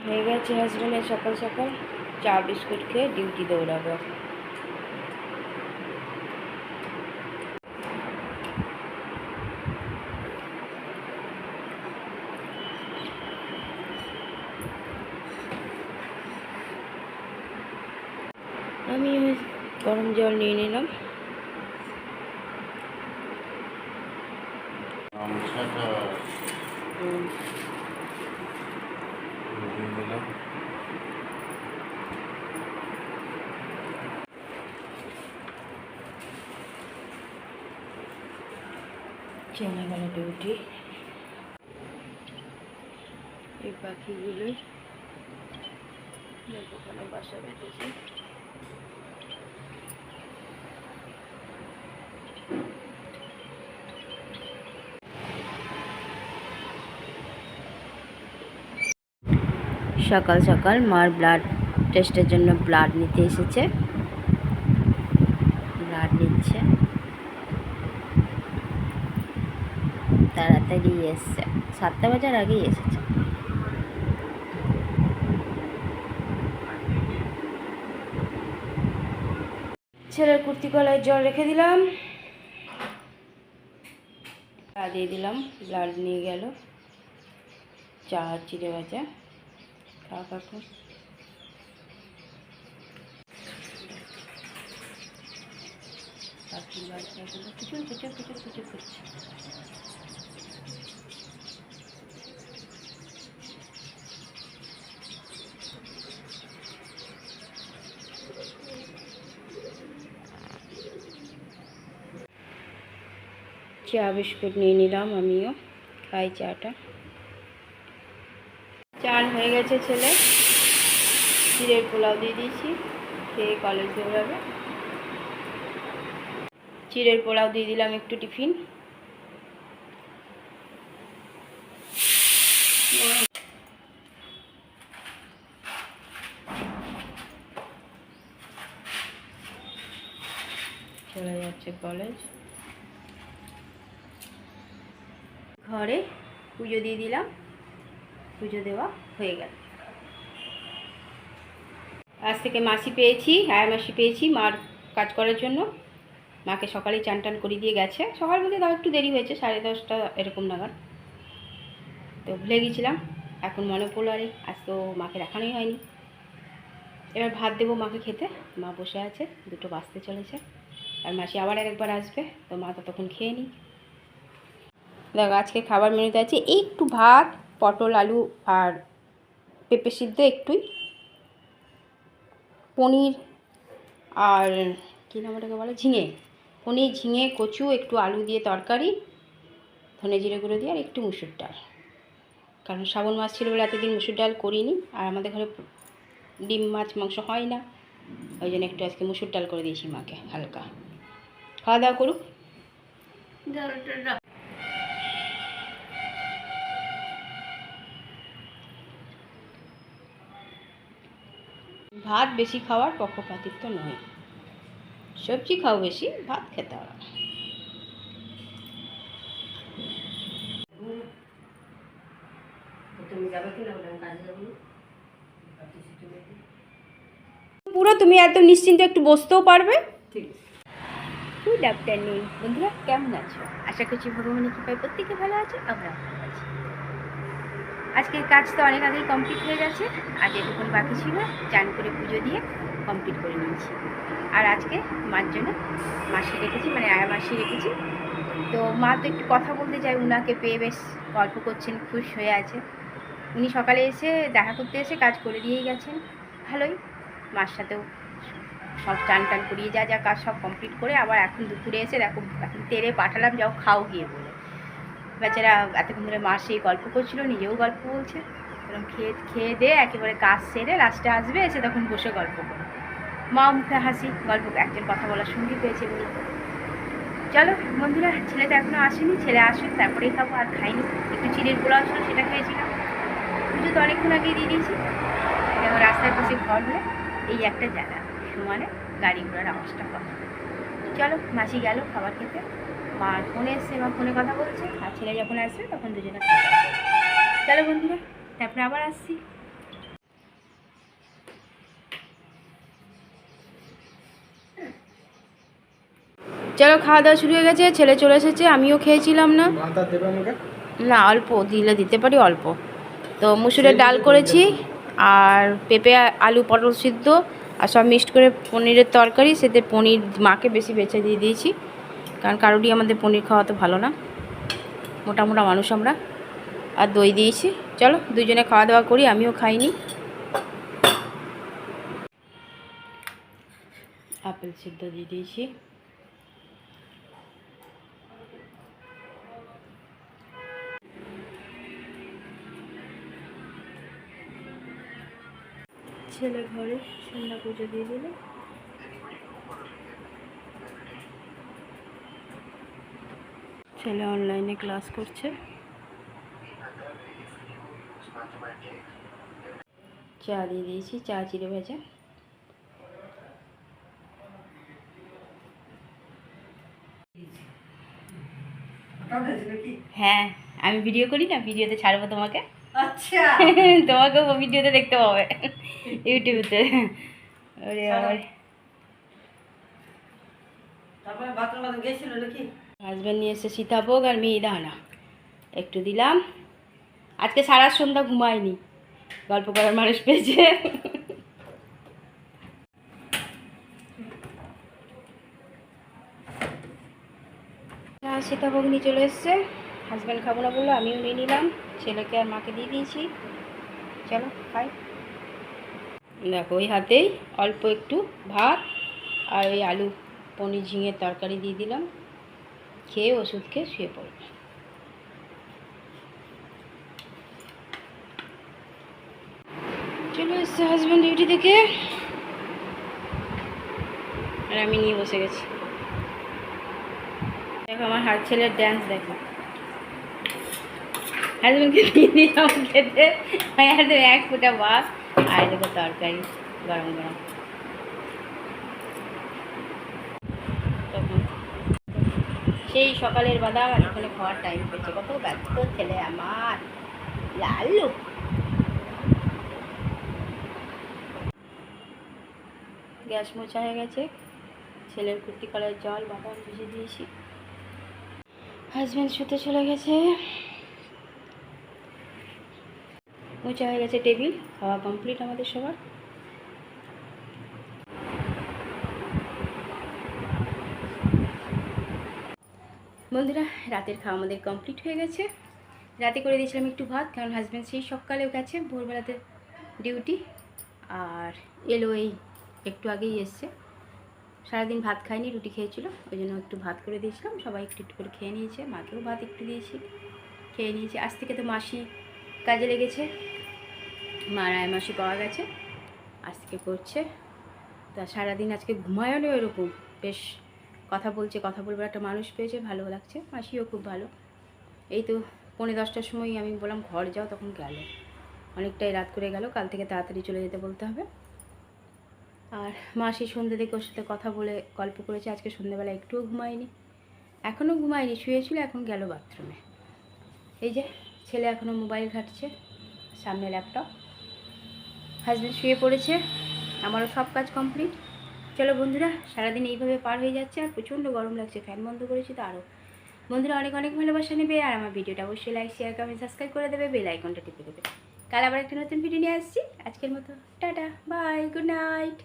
হয়ে গেছে হাজবেন্ডের সকাল সকাল চা বিস্কুট খেয়ে ডিউটি দৌড়াবে। আমি গরম জল নিয়ে নিলাম। চলে গেল ডিউটি। এই পাখিগুলোই ওখানে বাসা বেঁধেছে। সকাল সকাল মার ব্লাড টেস্টের জন্য ব্লাড নিতে এসেছে, ব্লাড নিচ্ছে। তাড়াতাড়ি এসছে, 7টা বাজার আগেই এসেছে। ছেলের কুর্তি কলায় জল রেখে দিলাম, চা দিয়ে দিলাম, ব্লাড নিয়ে গেল। চা চিড়ে ভাজা খাওয়া কাকু। পাখির বাচ্চাগুলো কিছু কিছু কিছু কিছু করছে। চা বিস্কুট নিয়ে নিলাম, আমিও খাই চাটা। চান হয়ে গেছে ছেলে, চিড়ের পোলাও দিয়ে দিয়েছি, খেয়ে কলেজ দৌড়াবে। চিড়ের পোলাও দিয়ে দিলাম একটু টিফিন। চলে যাচ্ছে কলেজ। ঘরে পুজো দিয়ে দিলাম, পুজো দেওয়া হয়ে গেল। আজ থেকে মাসি পেয়েছি, আয়া মাসি পেয়েছি মার কাজ করার জন্য। মাকে সকালেই চান টান করিয়ে দিয়ে গেছে। সকাল বলতে তাও একটু দেরি হয়েছে, 10:30 এরকম নাগাদ। তো ভুলে গিয়েছিলাম, এখন মনে পড়লো, আরে আজ তো মাকে দেখানোই হয়নি। এবার ভাত দেবো মাকে খেতে। মা বসে আছে, 2টো বাজতে চলেছে। আর মাসি আবার একবার আসবে, তো মা ততক্ষণ খেয়ে নিই। দেখো আজকে খাবার মেনুতে আছে একটু ভাত, পটল আলু আর পেঁপে সিদ্ধ একটুই, পনির আর কী নাম ওটাকে বলে, ঝিঙে, পনির ঝিঙে কচু একটু আলু দিয়ে তরকারি, ধনে জিরে গুঁড়ো দিয়ে, আর একটু মুসুর ডাল। কারণ শ্রাবণ মাস ছিল বলে এতদিন মুসুর ডাল করিনি, আর আমাদের ঘরে ডিম মাছ মাংস হয় না, ওই জন্য একটু আজকে মুসুর ডাল করে দিয়েছি মাকে হালকা। খাওয়া দাওয়া করুক। ভাত বেশি খাওয়ার পক্ষপাতিত্ব নয়, সবজি খাও বেশি, ভাত খেতে হবে। পুরো তুমি এত নিশ্চিন্তে একটু বসতেও পারবে। গুড আফটারনুন বন্ধুরা, কেমন আছো? আশা করছি ভগবানের কৃপায় প্রত্যেকে ভালো আছে, আমরা ভালো আছি। আজকের কাজ তো অনেক আগেই কমপ্লিট হয়ে গেছে। আজ এটুকুন বাকি ছিল, চান করে পুজো দিয়ে কমপ্লিট করে নিয়েছি। আর আজকে মার জন্য মাসি রেখেছি, মানে আয়া মাসি রেখেছি। তো মা তো একটু কথা বলতে চায়, উনাকে পেয়ে বেশ গল্প করছেন, খুশ হয়ে আছে। উনি সকালে এসে দেখা করতে এসে কাজ করে দিয়েই গেছেন, ভালোই। মার সাথেও সব চান টান করিয়ে যা যা কাজ সব কমপ্লিট করে আবার এখন দুপুরে এসে দেখো এখন তেরে পাঠালাম, যাও খাও গিয়ে বলে। বেচারা এতক্ষণ ধরে মা সেই গল্প করছিল, নিজেও গল্প বলছে। এরকম খেয়ে দিয়ে একেবারে কাজ সেরে লাস্টে আসবে, এসে তখন বসে গল্প করে। মা মুখে হাসি, গল্প একজন কথা বলার সঙ্গী পেয়েছে বলে। চলো বন্ধুরা, ছেলে তো এখনও আসেনি, ছেলে আসুক তারপরেই খাবো। আর খাইনি, একটু চিড়ের পোলাও ছিল সেটা খেয়েছিলাম। পুজো তো অনেকক্ষণ আগেই দিয়ে দিয়েছি। যেমন রাস্তার পাশে ঘর হলে এই একটা জায়গা, সমানে গাড়ি ঘোড়ার আওয়াজটা কম। চলো মাসি গেল খাবার খেতে, মার ফোনে এসছে, মা ফোনে কথা বলছে, আর ছেলে যখন আসবে তখন দুজনে খাওয়া। চলো বন্ধুরা, তারপরে আবার আসছি। চলো, খাওয়া দাওয়া শুরু হয়ে গেছে, ছেলে চলে এসেছে, আমিও খেয়েছিলাম না। না, অল্প দিলে দিতে পারি, অল্প। তো মুসুরের ডাল করেছি, আর পেঁপে আলু পটল সিদ্ধ, আর সব মিক্সড করে পনিরের তরকারি। সেতে পনির মাকে বেশি বেছে দিয়ে দিয়েছি, কারণ কারোরই আমাদের পনির খাওয়া তো ভালো না, মোটা মোটা মানুষ আমরা। আর দই দিয়েছি। চলো দুজনে খাওয়া দাওয়া করি, আমিও খাইনি। আপেল সিদ্ধ দিয়ে দিয়েছি। ছেলে ঘরে সন্ধ্যা পুজো দিয়ে দিল। ছেলে অনলাইনে ক্লাস করছে। চা দিয়ে দিয়েছি, চা চিড়ে ভেজা। হ্যাঁ, আমি ভিডিও করি না, ভিডিওতে ছাড়বো তোমাকে। আচ্ছা। তোমাকেও ভিডিওতে দেখতে পাবে ইউটিউবেতে। ওরে আমার হাজব্যান্ড নিয়ে এসে সীতাভোগ আর মিহিদানা একটু দিলাম। আজকে সারা সন্ধ্যা ঘুমায়নি, গল্প করার মানুষ পেয়েছে। সীতাভোগ নিয়ে চলে এসছে। হাজব্যান্ড খাবো না বললো, আমিও নিয়ে নিলাম, ছেলেকে আর মাকে দিয়ে দিয়েছি। চলো খাই। দেখো, ওই হাতেই অল্প একটু ভাত আর ওই আলু পনির ঝিঙের তরকারি দিয়ে দিলাম। খেয়ে ওষুধ খেয়ে শুয়ে পড়বে। চলে এসছে হাজব্যান্ড ডিউটি থেকে, আর আমি নিয়ে বসে গেছি। দেখো আমার হাত ছেলের ড্যান্স, দেখো। হাজব্যান্ডকে দিয়ে দিলাম খেতে, এক ফোঁটা ভাত আর দেখো তরকারি গরম গরম। সেই সকালের বাদাম আর এখানে খাওয়ার টাইম পেয়েছে। কত ব্যস্ত ছেলে আমার লাল্লু। গ্যাস মোছা হয়ে গেছে, ছেলের কুর্তি কলার জল বাদাম ভিজে দিয়েছি। হাজব্যান্ড শুতে চলে গেছে। মোছা হয়ে গেছে টেবিল, খাওয়া কমপ্লিট আমাদের সবার। বন্ধুরা, রাতের খাওয়া আমাদের কমপ্লিট হয়ে গেছে। রাতে করে দিয়েছিলাম একটু ভাত, কারণ হাজব্যান্ড সেই সকালেও গেছে ভোরবেলাতে ডিউটি, আর এলো এই একটু আগেই এসছে। সারাদিন ভাত খায়নি, রুটি খেয়েছিল, ওই জন্য একটু ভাত করে দিয়েছিলাম। সবাই একটু একটু করে খেয়ে নিয়েছে, মাকেও ভাত একটু দিয়েছি, খেয়ে নিয়েছি। আজ থেকে তো মাসি কাজে লেগেছে, মা রায়মাসি পাওয়া গেছে, আজ থেকে করছে। তা সারাদিন আজকে ঘুমায়ও না এরকম, বেশ কথা বলছে, কথা বলবার একটা মানুষ পেয়েছে, ভালো লাগছে। মাসিও খুব ভালো। এই তো 9:30টার সময় আমি বললাম ঘর যাও, তখন গেল। অনেকটাই রাত করে গেল, কাল থেকে তাড়াতাড়ি চলে যেতে বলতে হবে। আর মাসি সন্ধ্যে থেকে ওর সাথে কথা বলে গল্প করেছে। আজকে সন্ধ্যেবেলা একটুও ঘুমায়নি, এখনও ঘুমায়নি, শুয়েছিল, এখন গেল বাথরুমে। এই যে ছেলে এখনও মোবাইল ঘাঁটছে, সামনে ল্যাপটপ। হাজব্যান্ড শুয়ে পড়েছে, আমারও সব কাজ কমপ্লিট। চলো বন্ধুরা, সারাদিন এইভাবে পার হয়ে যাচ্ছে, আর প্রচণ্ড গরম লাগছে, ফ্যান বন্ধ করেছি তো আরও। বন্ধুরা অনেক অনেক ভালোবাসা নেবে, আর আমার ভিডিওটা অবশ্যই লাইক শেয়ার কমেন্ট সাবস্ক্রাইব করে দেবে, বেল আইকনটা টিপে দেবে। কাল আবার একটা নতুন ভিডিও নিয়ে আসছি। আজকের মতো টাটা, বাই, গুড নাইট।